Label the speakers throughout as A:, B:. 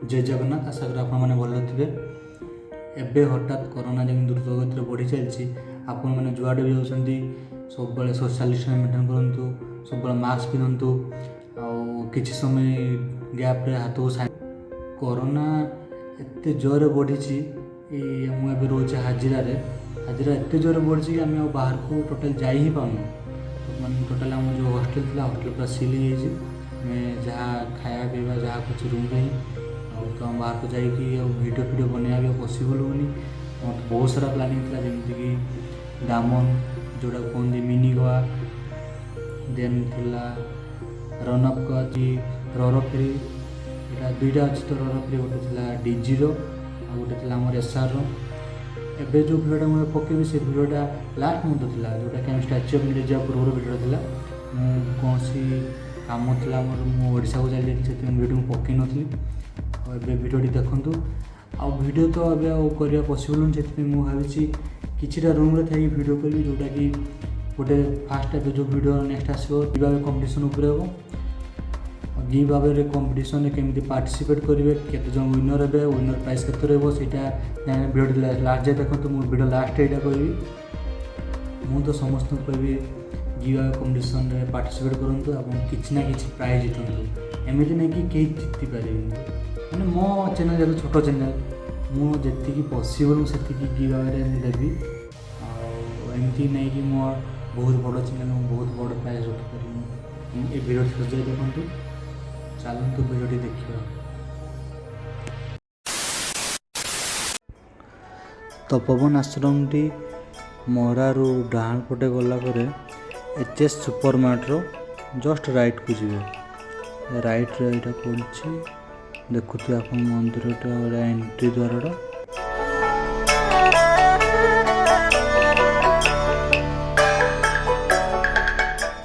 A: जय जगन्नाथ। आशा करी आपने भल थे। एबे हठात कोरोना जमी द्रुत गति बढ़ी चलती आपण मैंने जुआडे भी जाती सब सोशल डिस्टेंस मेंटेन करूँ, सब मास्क पिंधतु कि समय गैप रे हाथ को कोरोना एत जोर बढ़ी मुझे रोचे हाजिरा एत जोर बढ़ी कि आम बाहर को टोटाल जा ही पाऊँ। मैंने टोटाल आम जो हॉस्टल थी हॉस्टल पूरा सिल हो जहाँ खाया पीवा जहाँ कुछ रूम ही तो हम बाहर को जाइए वीडियो फीडियो बनवा भी पॉसिबल होनी। मत बहुत सारा प्लानिंग था जमीक दामन जोड़ा कहते मिनी गोवा देन थिला रनअप कची रर फेरी यहाँ दुईटा अच्छी तो रर फेरी गोटे थी डीजी गोटे थी आम एसआर एबे जो भिडियोटा मुझे पकेबी से भिडियोटा लास्ट मंथ था जोटा कि स्टाच्यू ऑफ इंडिया जा पूर्व भिडियो था कौन काम था मुझा को चली जाती से भिडियो पकई नी ए भिडियोटी देखूँ आ भिडियो तो ए पॉसिबल नहीं से भावी किसी रूम रे थी भिडियो करी जोटा कि गोटे फास्ट एबे जो भिडियो नेक्स्ट आसो गिव कंपटीशन उपर हम गिव अवे कंपटीशन केमी पार्टिसिपेट करेंगे केते जन विनर हे विनर प्राइस केते रहा भिडियो लास्ट जाए देखो मुझे भिडियो लास्ट यहाँ कह मु तो समस्त कहि गिव अवे कंपटीशन रे पार्टिसिपेट करूँ आप किसी ना कि प्राइज जीतु एमती नहीं कि कहीं जीति पारे मैंने मो चैनल जब छोट चैनल मुझे पॉसिबल से गिव अवे देवी आमती नहीं कि मो बहुत बड़ चैनल बहुत बड़ प्राइज रखिपार ये भिडियो सजाई देखूँ चलतु भिडियोटी देखा। तपोवन आश्रम टी मरारू डाण पटे गलापर HS super mart just right को जी राइट यहाँ पड़ी देखुए आप मंदिर एंट्री द्वारा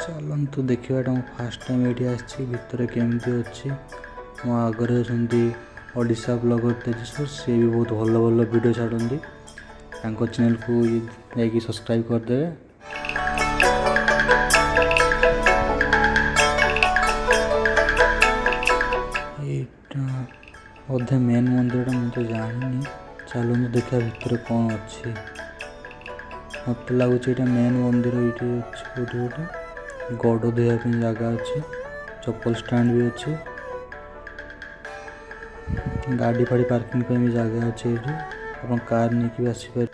A: चलतु देखा फास्ट टाइम ये आसी भितर केमती अच्छी मो आगे ओडिशा ब्लॉगर तेजस्वर सी भी बहुत भल भल वीडियो छाड़ती चैनल को जाकि सब्सक्राइब करदे। बोधे मेन मंदिर मुझे जानी चलो देखा भितर कौन अच्छी मत लगुच मेन मंदिर ये अच्छे गोटे गड़ धोयापी जगह अच्छी चप्पल स्टैंड भी अच्छी गाड़ी फाड़ी पार्किंग भी जगह अच्छे ये आप कार नहीं भी आसपार।